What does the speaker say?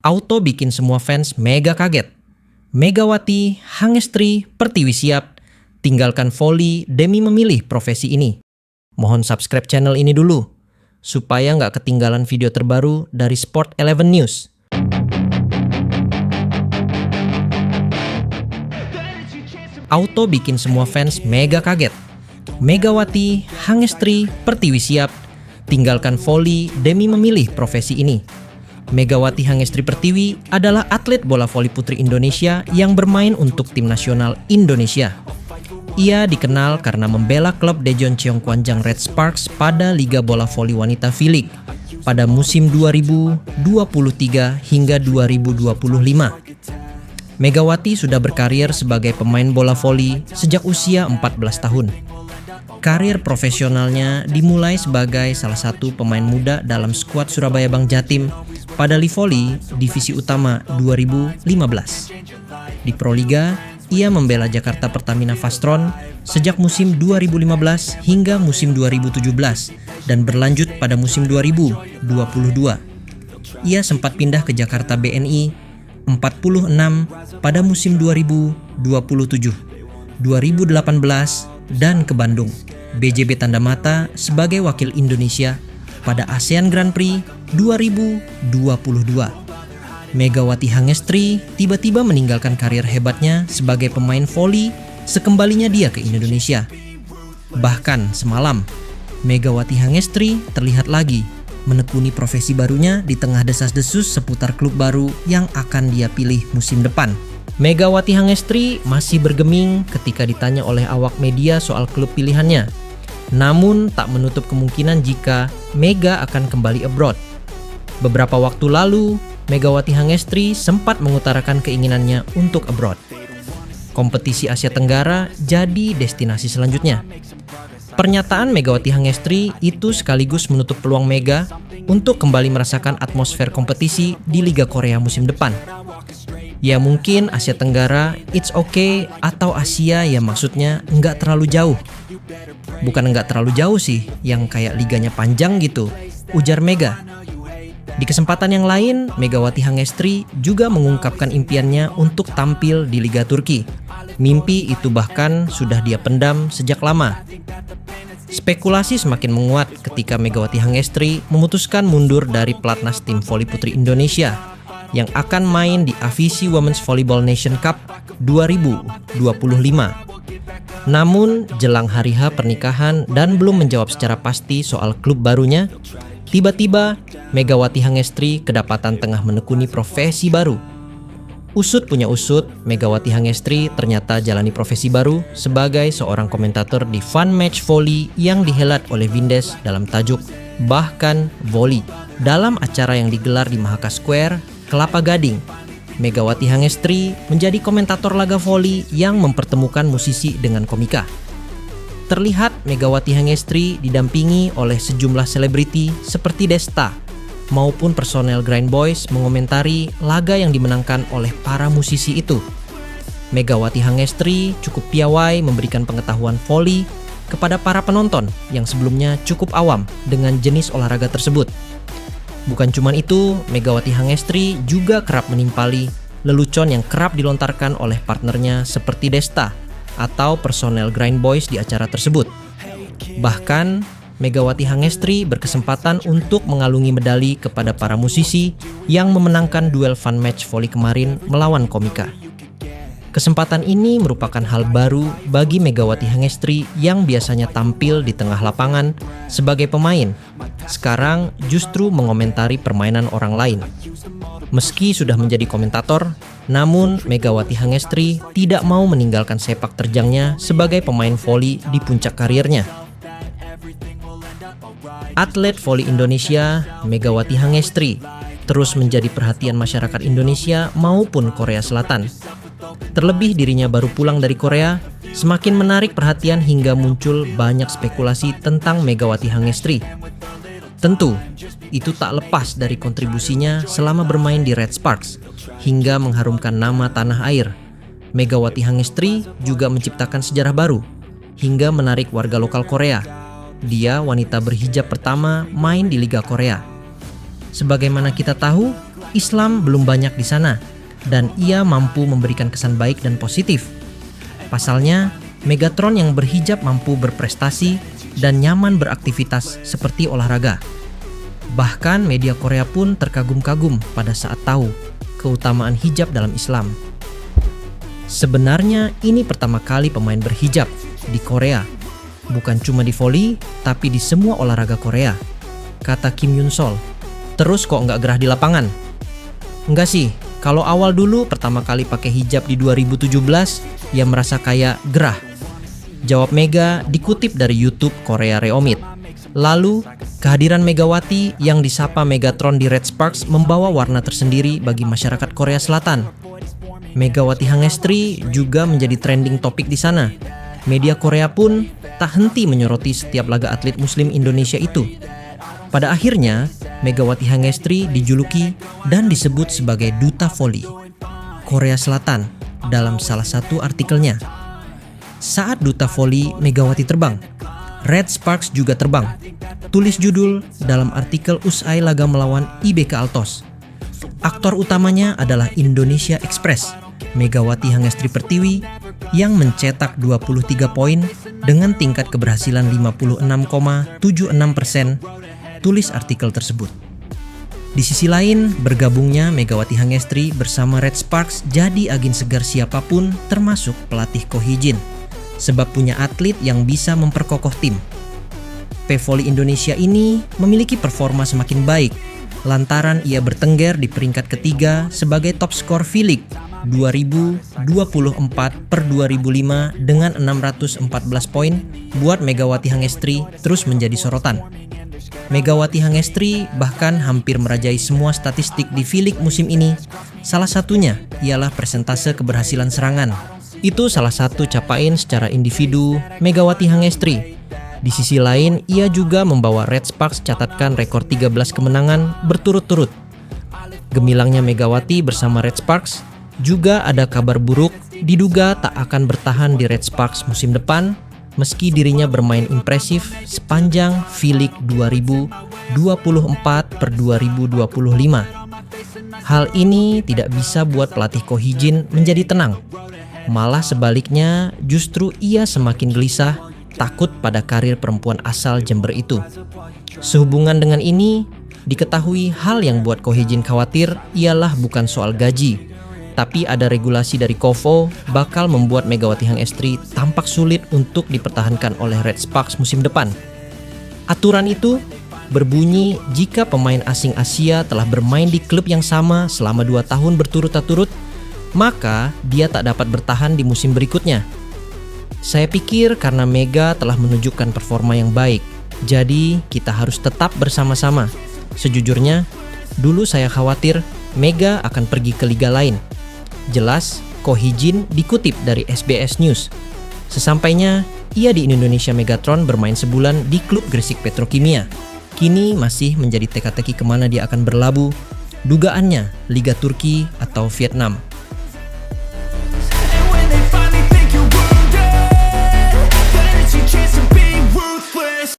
Auto bikin semua fans mega kaget. Megawati, Hangestri, Pertiwi siap, tinggalkan voli demi memilih profesi ini. Mohon subscribe channel ini dulu, supaya nggak ketinggalan video terbaru dari Sport 11 News. Auto bikin semua fans mega kaget. Megawati, Hangestri, Pertiwi siap, tinggalkan voli demi memilih profesi ini. Megawati Hangestri Pertiwi adalah atlet bola voli putri Indonesia yang bermain untuk tim nasional Indonesia. Ia dikenal karena membela klub Daejeon Cheongkwanjang Red Sparks pada Liga Bola Voli Wanita V-League pada musim 2023 hingga 2025. Megawati sudah berkarir sebagai pemain bola voli sejak usia 14 tahun. Karir profesionalnya dimulai sebagai salah satu pemain muda dalam skuad Surabaya Bank Jatim pada Livoli Divisi Utama 2015. Di Proliga, ia membela Jakarta Pertamina Vastron sejak musim 2015 hingga musim 2017 dan berlanjut pada musim 2022. Ia sempat pindah ke Jakarta BNI 46 pada musim 2027, 2018, dan ke Bandung BJB Tanda Mata sebagai wakil Indonesia pada ASEAN Grand Prix 2022. Megawati Hangestri tiba-tiba meninggalkan karir hebatnya sebagai pemain voli sekembalinya dia ke Indonesia. Bahkan semalam, Megawati Hangestri terlihat lagi menekuni profesi barunya di tengah desas-desus seputar klub baru yang akan dia pilih musim depan. Megawati Hangestri masih bergeming ketika ditanya oleh awak media soal klub pilihannya. Namun tak menutup kemungkinan jika Mega akan kembali abroad. Beberapa waktu lalu, Megawati Hangestri sempat mengutarakan keinginannya untuk abroad. Kompetisi Asia Tenggara jadi destinasi selanjutnya. Pernyataan Megawati Hangestri itu sekaligus menutup peluang Mega untuk kembali merasakan atmosfer kompetisi di Liga Korea musim depan. Ya mungkin Asia Tenggara, it's okay, atau Asia ya maksudnya nggak terlalu jauh. Bukan nggak terlalu jauh sih, yang kayak liganya panjang gitu, ujar Mega. Di kesempatan yang lain, Megawati Hangestri juga mengungkapkan impiannya untuk tampil di Liga Turki. Mimpi itu bahkan sudah dia pendam sejak lama. Spekulasi semakin menguat ketika Megawati Hangestri memutuskan mundur dari pelatnas tim voli putri Indonesia yang akan main di AFC Women's Volleyball Nation Cup 2025. Namun, jelang hari H pernikahan dan belum menjawab secara pasti soal klub barunya, tiba-tiba Megawati Hangestri kedapatan tengah menekuni profesi baru. Usut punya usut, Megawati Hangestri ternyata jalani profesi baru sebagai seorang komentator di Fun Match Volley yang dihelat oleh Windes dalam tajuk Bahkan Volley. Dalam acara yang digelar di Mahaka Square, Kelapa Gading, Megawati Hangestri menjadi komentator laga voli yang mempertemukan musisi dengan komika. Terlihat Megawati Hangestri didampingi oleh sejumlah selebriti seperti Desta maupun personel Grind Boys mengomentari laga yang dimenangkan oleh para musisi itu. Megawati Hangestri cukup piawai memberikan pengetahuan voli kepada para penonton yang sebelumnya cukup awam dengan jenis olahraga tersebut. Bukan cuma itu, Megawati Hangestri juga kerap menimpali lelucon yang kerap dilontarkan oleh partnernya seperti Desta atau personel Grind Boys di acara tersebut. Bahkan, Megawati Hangestri berkesempatan untuk mengalungi medali kepada para musisi yang memenangkan duel Fun Match Volley kemarin melawan komika. Kesempatan ini merupakan hal baru bagi Megawati Hangestri yang biasanya tampil di tengah lapangan sebagai pemain. Sekarang justru mengomentari permainan orang lain. Meski sudah menjadi komentator, namun Megawati Hangestri tidak mau meninggalkan sepak terjangnya sebagai pemain voli di puncak karirnya. Atlet voli Indonesia, Megawati Hangestri, terus menjadi perhatian masyarakat Indonesia maupun Korea Selatan. Terlebih dirinya baru pulang dari Korea, semakin menarik perhatian hingga muncul banyak spekulasi tentang Megawati Hangestri. Tentu, itu tak lepas dari kontribusinya selama bermain di Red Sparks, hingga mengharumkan nama tanah air. Megawati Hangestri juga menciptakan sejarah baru, hingga menarik warga lokal Korea. Dia wanita berhijab pertama main di Liga Korea. Sebagaimana kita tahu, Islam belum banyak di sana, dan ia mampu memberikan kesan baik dan positif. Pasalnya, Megatron yang berhijab mampu berprestasi dan nyaman beraktivitas seperti olahraga. Bahkan media Korea pun terkagum-kagum pada saat tahu keutamaan hijab dalam Islam. Sebenarnya ini pertama kali pemain berhijab di Korea. Bukan cuma di voli, tapi di semua olahraga Korea, kata Kim Yun Sol. Terus kok nggak gerah di lapangan? Enggak sih, kalau awal dulu pertama kali pakai hijab di 2017, ya merasa kayak gerah. Jawab Mega dikutip dari YouTube Korea Reomit. Lalu, kehadiran Megawati yang disapa Megatron di Red Sparks membawa warna tersendiri bagi masyarakat Korea Selatan. Megawati Hangestri juga menjadi trending topik di sana. Media Korea pun tak henti menyoroti setiap laga atlet muslim Indonesia itu. Pada akhirnya, Megawati Hangestri dijuluki dan disebut sebagai Duta Voli Korea Selatan dalam salah satu artikelnya. Saat Duta Voli Megawati terbang, Red Sparks juga terbang. Tulis judul dalam artikel usai laga melawan IBK Altos. Aktor utamanya adalah Indonesia Express, Megawati Hangestri Pertiwi, yang mencetak 23 poin dengan tingkat keberhasilan 56,76%, tulis artikel tersebut. Di sisi lain, bergabungnya Megawati Hangestri bersama Red Sparks jadi angin segar siapapun termasuk pelatih Ko Hee-jin, sebab punya atlet yang bisa memperkokoh tim. P-Volley Indonesia ini memiliki performa semakin baik lantaran ia bertengger di peringkat ketiga sebagai top skor V-League 2024/2005 dengan 614 poin. Buat Megawati Hangestri terus menjadi sorotan. Megawati Hangestri bahkan hampir merajai semua statistik di V-League musim ini. Salah satunya ialah persentase keberhasilan serangan. Itu salah satu capaian secara individu Megawati Hangestri. Di sisi lain, ia juga membawa Red Sparks catatkan rekor 13 kemenangan berturut-turut. Gemilangnya Megawati bersama Red Sparks, juga ada kabar buruk diduga tak akan bertahan di Red Sparks musim depan meski dirinya bermain impresif sepanjang V-League 2024/2025. Hal ini tidak bisa buat pelatih Ko Hee-jin menjadi tenang. Malah sebaliknya, justru ia semakin gelisah, takut pada karir perempuan asal Jember itu. Sehubungan dengan ini, diketahui hal yang buat Ko Hee-jin khawatir ialah bukan soal gaji, tapi ada regulasi dari KOFO bakal membuat Megawati Hangestri tampak sulit untuk dipertahankan oleh Red Sparks musim depan. Aturan itu berbunyi jika pemain asing Asia telah bermain di klub yang sama selama 2 tahun berturut-turut, maka dia tak dapat bertahan di musim berikutnya. Saya pikir karena Mega telah menunjukkan performa yang baik, jadi kita harus tetap bersama-sama. Sejujurnya, dulu saya khawatir Mega akan pergi ke liga lain. Jelas, Ko Hee-jin dikutip dari SBS News. Sesampainya, ia di Indonesia Megatron bermain sebulan di klub Gresik Petrokimia. Kini masih menjadi teka-teki kemana dia akan berlabuh. Dugaannya, Liga Turki atau Vietnam.